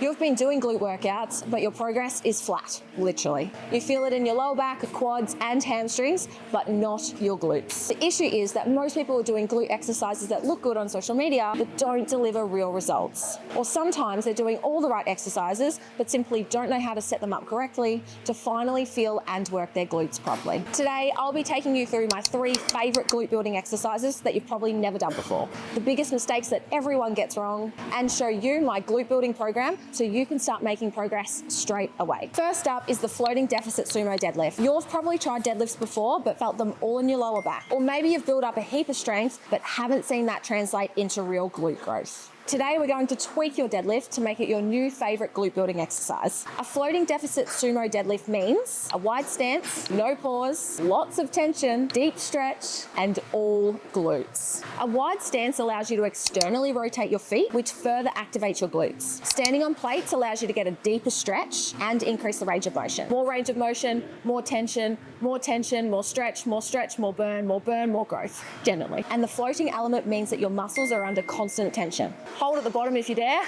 You've been doing glute workouts, but your progress is flat, literally. You feel it in your lower back, quads, and hamstrings, but not your glutes. The issue is that most people are doing glute exercises that look good on social media, but don't deliver real results. Or sometimes they're doing all the right exercises, but simply don't know how to set them up correctly to finally feel and work their glutes properly. Today, I'll be taking you through my 3 favorite glute building exercises that you've probably never done before, the biggest mistakes that everyone gets wrong, and show you my glute building program so you can start making progress straight away. First up is the floating deficit sumo deadlift. You've probably tried deadlifts before, but felt them all in your lower back. Or maybe you've built up a heap of strength, but haven't seen that translate into real glute growth. Today, we're going to tweak your deadlift to make it your new favorite glute building exercise. A floating deficit sumo deadlift means a wide stance, no pause, lots of tension, deep stretch, and all glutes. A wide stance allows you to externally rotate your feet, which further activates your glutes. Standing on plates allows you to get a deeper stretch and increase the range of motion. More range of motion, more tension, more stretch, more burn, more growth, generally. And the floating element means that your muscles are under constant tension. Hold at the bottom if you dare,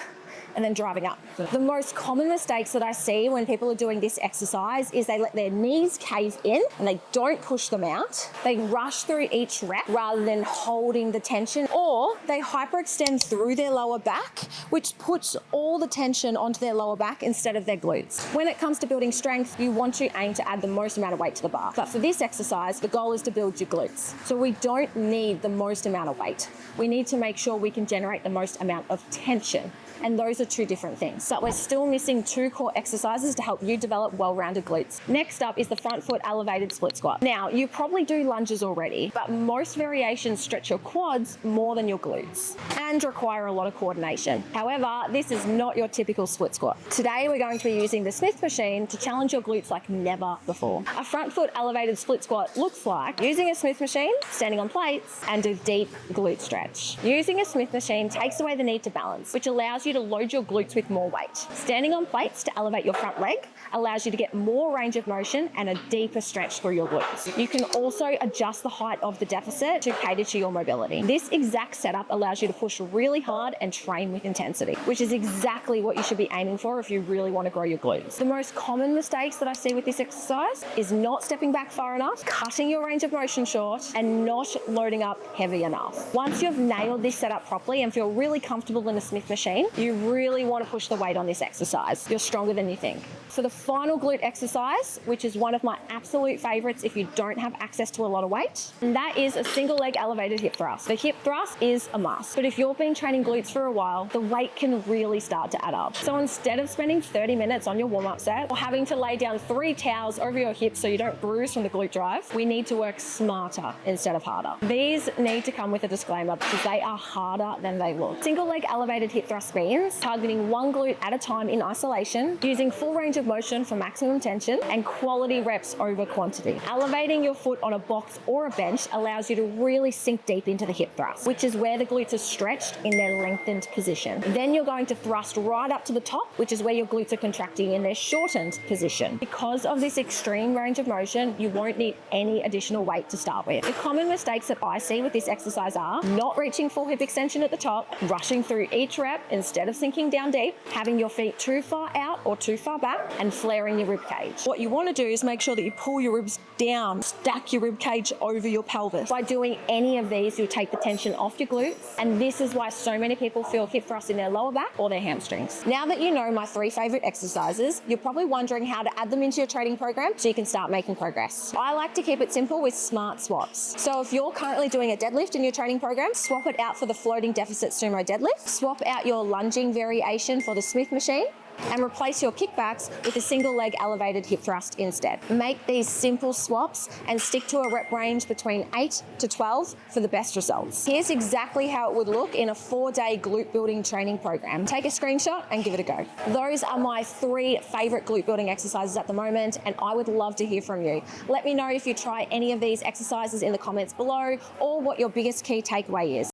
and then driving up. The most common mistakes that I see when people are doing this exercise is they let their knees cave in and they don't push them out. They rush through each rep rather than holding the tension, or they hyperextend through their lower back, which puts all the tension onto their lower back instead of their glutes. When it comes to building strength, you want to aim to add the most amount of weight to the bar. But for this exercise, the goal is to build your glutes. So we don't need the most amount of weight. We need to make sure we can generate the most amount of tension. And those are 2 different things. But we're still missing 2 core exercises to help you develop well-rounded glutes. Next up is the front foot elevated split squat. Now, you probably do lunges already, but most variations stretch your quads more than your glutes and require a lot of coordination. However, this is not your typical split squat. Today, we're going to be using the Smith machine to challenge your glutes like never before. A front foot elevated split squat looks like using a Smith machine, standing on plates, and a deep glute stretch. Using a Smith machine takes away the need to balance, which allows you to load your glutes with more weight. Standing on plates to elevate your front leg allows you to get more range of motion and a deeper stretch through your glutes. You can also adjust the height of the deficit to cater to your mobility. This exact setup allows you to push really hard and train with intensity, which is exactly what you should be aiming for if you really want to grow your glutes. The most common mistakes that I see with this exercise is not stepping back far enough, cutting your range of motion short, and not loading up heavy enough. Once you've nailed this setup properly and feel really comfortable in a Smith machine, you really want to push the weight on this exercise. You're stronger than you think. For the final glute exercise, which is one of my absolute favorites if you don't have access to a lot of weight, and that is a single leg elevated hip thrust. The hip thrust is a must, but if you've been training glutes for a while, the weight can really start to add up. So instead of spending 30 minutes on your warm-up set or having to lay down 3 towels over your hips so you don't bruise from the glute drive, we need to work smarter instead of harder. These need to come with a disclaimer because they are harder than they look. Single leg elevated hip thrust means targeting one glute at a time in isolation, using full range of motion for maximum tension, and quality reps over quantity. Elevating your foot on a box or a bench allows you to really sink deep into the hip thrust, which is where the glutes are stretched in their lengthened position. Then you're going to thrust right up to the top, which is where your glutes are contracting in their shortened position. Because of this extreme range of motion, you won't need any additional weight to start with. The common mistakes that I see with this exercise are not reaching full hip extension at the top, rushing through each rep instead of sinking down deep, having your feet too far out or too far back, and flaring your rib cage. What you want to do is make sure that you pull your ribs down, stack your rib cage over your pelvis. By doing any of these, you'll take the tension off your glutes, and this is why so many people feel hip thrust in their lower back or their hamstrings. Now that you know my 3 favorite exercises, you're probably wondering how to add them into your training program so you can start making progress. I like to keep it simple with smart swaps. So if you're currently doing a deadlift in your training program, swap it out for the floating deficit sumo deadlift, swap out your lunging variation for the Smith machine, and replace your kickbacks with a single leg elevated hip thrust instead. Make these simple swaps and stick to a rep range between 8 to 12 for the best results. Here's exactly how it would look in a 4-day glute building training program. Take a screenshot and give it a go. Those are my 3 favorite glute building exercises at the moment, and I would love to hear from you. Let me know if you try any of these exercises in the comments below or what your biggest key takeaway is.